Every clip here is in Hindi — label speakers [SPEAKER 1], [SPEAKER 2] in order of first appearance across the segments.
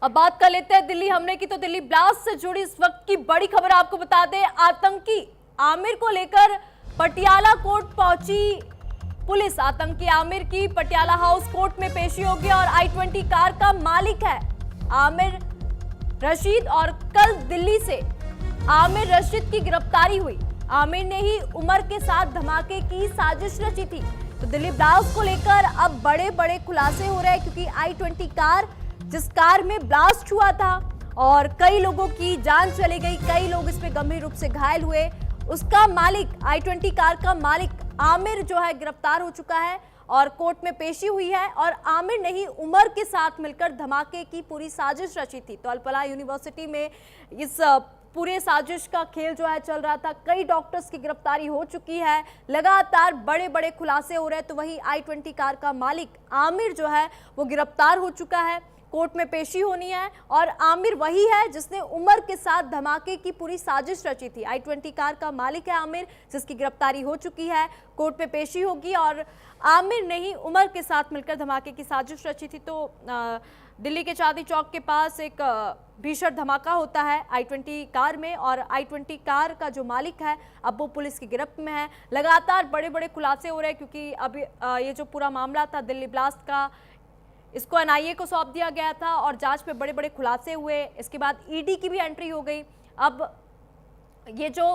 [SPEAKER 1] अब बात कर लेते हैं दिल्ली हमले की। तो दिल्ली ब्लास्ट से जुड़ी इस वक्त की बड़ी खबर आपको बता दें। आतंकी आमिर को लेकर पटियाला कोर्ट पहुंची पुलिस। आतंकी आमिर की पटियाला हाउस कोर्ट में पेशी होगी और i20 कार का मालिक है आमिर रशीद। और कल दिल्ली से आमिर रशीद की गिरफ्तारी हुई। आमिर ने ही उमर के साथ धमाके की साजिश रची थी। तो दिल्ली ब्लास्ट को लेकर अब बड़े बड़े खुलासे हो रहे हैं, क्योंकि i20 कार, जिस कार में ब्लास्ट हुआ था और कई लोगों की जान चली गई, कई लोग इसमें गंभीर रूप से घायल हुए, उसका मालिक, i20 कार का मालिक आमिर जो है गिरफ्तार हो चुका है और कोर्ट में पेशी हुई है। और आमिर ने ही उमर के साथ मिलकर धमाके की पूरी साजिश रची थी। तो अल-फलाह यूनिवर्सिटी में इस पूरे साजिश का खेल जो है चल रहा था। कई डॉक्टर्स की गिरफ्तारी हो चुकी है, लगातार बड़े बड़े खुलासे हो रहे हैं। तो वही i20 कार का मालिक आमिर जो है वो गिरफ्तार हो चुका है, कोर्ट में पेशी होनी है। और आमिर वही है जिसने उमर के साथ धमाके की पूरी साजिश रची थी। i20 कार का मालिक है आमिर, जिसकी गिरफ्तारी हो चुकी है, कोर्ट में पेशी होगी। और आमिर ने ही उमर के साथ मिलकर धमाके की साजिश रची थी। तो दिल्ली के चांदनी चौक के पास एक भीषण धमाका होता है i20 कार में, और i20 कार का जो मालिक है अब वो पुलिस की गिरफ्त में है। लगातार बड़े बड़े खुलासे हो रहे हैं, क्योंकि अभी ये जो पूरा मामला था दिल्ली ब्लास्ट का, इसको एनआईए को सौंप दिया गया था और जांच में बड़े बड़े खुलासे हुए। इसके बाद ईडी की भी एंट्री हो गई। अब ये जो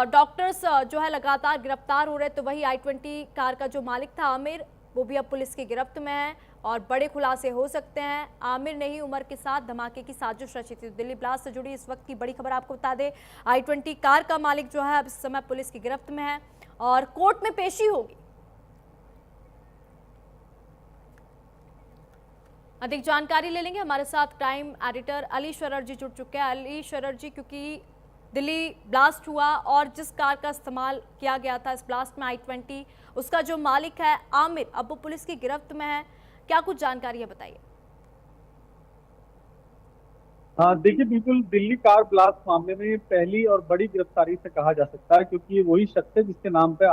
[SPEAKER 1] डॉक्टर्स जो है लगातार गिरफ्तार हो रहे, तो वही i20 कार का जो मालिक था आमिर, वो भी अब पुलिस की गिरफ्त में है और बड़े खुलासे हो सकते हैं। आमिर ने ही उमर के साथ धमाके की साजिश रची थी। दिल्ली ब्लास्ट से जुड़ी इस वक्त की बड़ी खबर आपको बता दें। i20 कार का मालिक जो है अब इस समय पुलिस की गिरफ्त में है और कोर्ट में पेशी होगी। अधिक जानकारी ले लेंगे, हमारे साथ क्राइम एडिटर अली शरर जी जुड़ चुके हैं। अली शरर जी, क्योंकि दिल्ली ब्लास्ट हुआ और जिस कार का इस्तेमाल किया गया था इस ब्लास्ट में i20, उसका जो मालिक है आमिर, अब वो पुलिस की गिरफ्त में है। क्या कुछ जानकारी है, बताइए।
[SPEAKER 2] देखिए, बिल्कुल दिल्ली कार ब्लास्ट मामले में पहली और बड़ी गिरफ्तारी से कहा जा सकता है, क्योंकि ये वही शख्स है जिसके नाम पे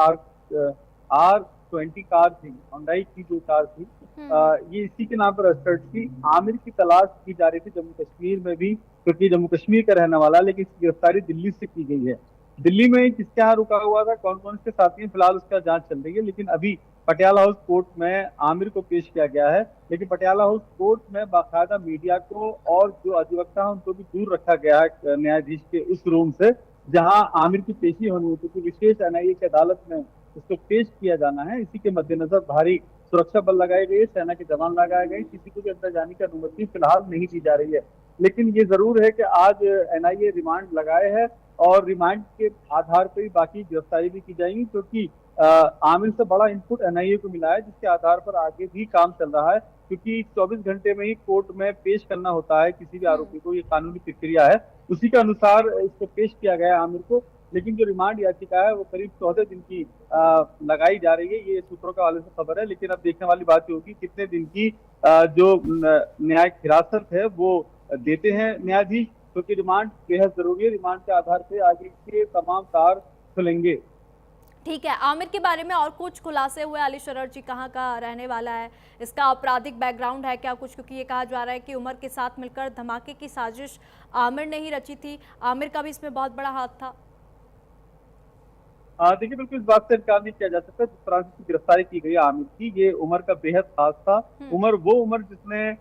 [SPEAKER 2] R20 कार थी, होंडई की जो कार थी, ये इसी के नाम पर रजिस्टर्ड थी। आमिर की तलाश की जा रही थी जम्मू कश्मीर में भी, क्योंकि जम्मू कश्मीर का रहने वाला, लेकिन इसकी गिरफ्तारी दिल्ली से की गई है। दिल्ली में किसके यहाँ रुका हुआ था, कौन कौन इसके साथी हैं, फिलहाल उसका जांच चल रही है। लेकिन अभी पटियाला हाउस कोर्ट में आमिर को पेश किया गया है। लेकिन पटियाला हाउस कोर्ट में बाकायदा मीडिया को और जो अधिवक्ता है उनको भी दूर रखा गया है न्यायाधीश के उस रूम से जहां आमिर की पेशी होनी होती थी। विशेष एनआईए की अदालत में उसको पेश किया जाना है। इसी के मद्देनजर भारी सुरक्षा बल लगाए गए, सेना के जवान लगाए गए। किसी को भी अंदर जाने की अनुमति फिलहाल नहीं दी जा रही है। लेकिन ये जरूर है कि आज एनआईए रिमांड लगाए है और रिमांड के आधार पर ही बाकी गिरफ्तारी भी की जाएगी, क्योंकि आमिर से बड़ा इनपुट एनआईए को मिला है, जिसके आधार पर आगे भी काम चल रहा है। क्योंकि 24 घंटे में ही कोर्ट में पेश करना होता है किसी भी आरोपी को, ये कानूनी प्रक्रिया है। उसी के अनुसार इसको पेश किया गया है आमिर को। लेकिन जो रिमांड याचिका है वो करीब 14 दिन की लगाई जा रही है, ये सूत्रों के हवाले से खबर है। लेकिन अब देखने वाली बात होगी कितने दिन की जो न्यायिक हिरासत है वो देते हैं न्यायाधीश, क्योंकि रिमांड बेहद जरूरी है। रिमांड के आधार पर आगे के तमाम तार खुलेंगे।
[SPEAKER 1] ठीक है, आमिर के बारे में और कुछ खुलासे हुए? अली शरर जी, कहाँ का रहने वाला है, इसका आपराधिक बैकग्राउंड है क्या कुछ? क्योंकि ये कहा जा रहा है कि उमर के साथ मिलकर धमाके की साजिश आमिर ने ही रची थी, आमिर का भी इसमें बहुत बड़ा हाथ था।
[SPEAKER 2] देखिए, बिल्कुल इस बात से इनकार नहीं किया जा सकता। जिस तरह से गिरफ्तारी की गई आमिर की, ये उमर का बेहद खास था। उमर जिसने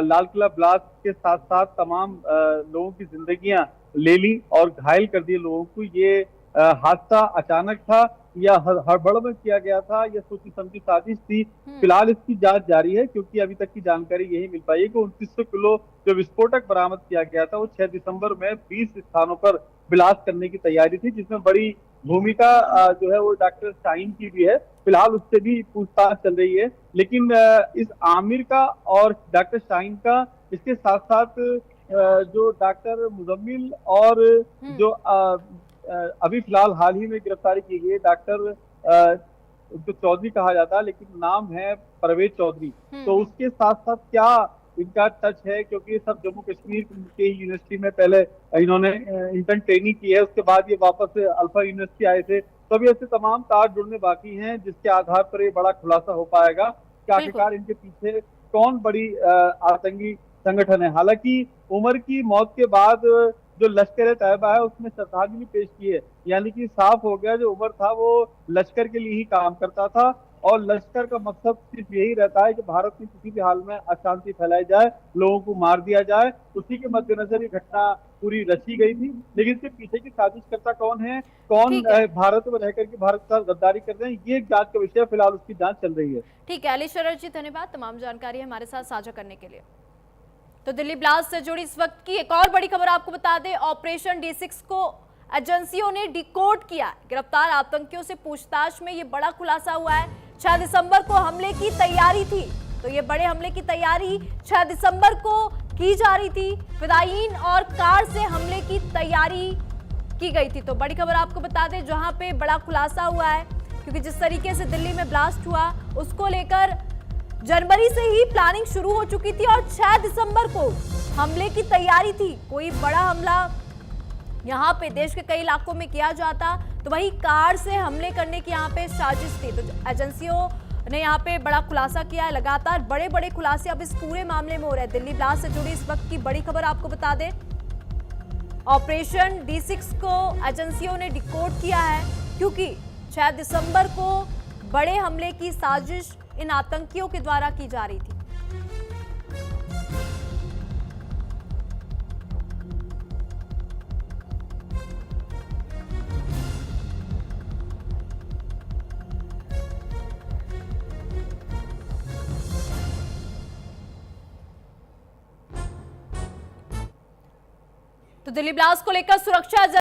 [SPEAKER 2] लाल किला ब्लास्ट के साथ साथ तमाम लोगों की जिंदगियां ले ली और घायल कर दिए लोगों को। ये हादसा अचानक था या हड़बड़ में किया गया था या सोची समझी साजिश थी, फिलहाल इसकी जांच जारी है। क्योंकि अभी तक की जानकारी यही मिल पाई है कि 2900 किलो जो विस्फोटक बरामद किया गया था वो 6 दिसंबर में 20 स्थानों पर ब्लास्ट करने की तैयारी थी, जिसमें बड़ी भूमिका जो है वो डॉक्टर शाहीन की भी है। फिलहाल उससे भी पूछताछ चल रही है। लेकिन इस आमिर का और डॉक्टर शाहीन का, इसके साथ साथ जो डॉक्टर मुजम्मिल और जो अभी फिलहाल हाल ही में गिरफ्तारी की गई है डॉक्टर, उनको चौधरी कहा जाता है लेकिन नाम है परवेज चौधरी, तो उसके साथ साथ क्या इनका टच है? क्योंकि सब जम्मू कश्मीर के यूनिवर्सिटी में पहले इन्होंने इंटर्न ट्रेनिंग की है, उसके बाद ये वापस अल्फा यूनिवर्सिटी आए थे। तो अभी ऐसे तमाम तार जुड़ने बाकी हैं, जिसके आधार पर ये बड़ा खुलासा हो पाएगा कि आखिरकार इनके पीछे कौन बड़ी आतंकी संगठन है। हालांकि उमर की मौत के बाद जो लश्कर तैयबा है उसने श्रद्धांजलि पेश की है, यानी कि साफ हो गया जो उमर था वो लश्कर के लिए ही काम करता था, और लश्कर का मकसद सिर्फ यही रहता है कि भारत में किसी भी हाल में अशांति फैलाई जाए, लोगों को मार दिया जाए। उसी के मद्देनजर ये घटना पूरी रची गई थी। लेकिन इसके पीछे की साजिशकर्ता कौन है, कौन
[SPEAKER 1] ठीक है।
[SPEAKER 2] भारत में रहकर के भारत के साथ गद्दारी कर रहे हैं, ये एक जांच का विषय है। फिलहाल उसकी जांच चल रही है।
[SPEAKER 1] ठीक है, अली शरर जी, धन्यवाद तमाम जानकारी हमारे साथ साझा करने के लिए। तो दिल्ली ब्लास्ट से जुड़ी इस वक्त की एक और बड़ी खबर आपको बता दें, ऑपरेशन D6 को एजेंसियों ने डिकोड किया। गिरफ्तार आतंकियों से पूछताछ में ये बड़ा खुलासा हुआ है। 6 दिसंबर को हमले की तैयारी थी, तो ये बड़े हमले की तैयारी 6 दिसंबर को की जा रही थी। फिदायीन और कार से हमले की तैयारी की गई थी। तो बड़ी खबर आपको बता दें, जहां पे बड़ा खुलासा हुआ है, क्योंकि जिस तरीके से दिल्ली में ब्लास्ट हुआ उसको लेकर जनवरी से ही प्लानिंग शुरू हो चुकी थी और 6 दिसंबर को हमले की तैयारी थी। कोई बड़ा हमला यहाँ पे देश के कई इलाकों में किया जाता, तो वही कार से हमले करने की यहाँ पे साजिश थी। तो एजेंसियों ने यहाँ पे बड़ा खुलासा किया है। लगातार बड़े बड़े खुलासे अब इस पूरे मामले में हो रहे हैं। दिल्ली ब्लास्ट से जुड़ी इस वक्त की बड़ी खबर आपको बता दें, ऑपरेशन D6 को एजेंसियों ने डिकोड किया है, क्योंकि 6 दिसंबर को बड़े हमले की साजिश इन आतंकियों के द्वारा की जा रही थी। तो दिल्ली ब्लास्ट को लेकर सुरक्षा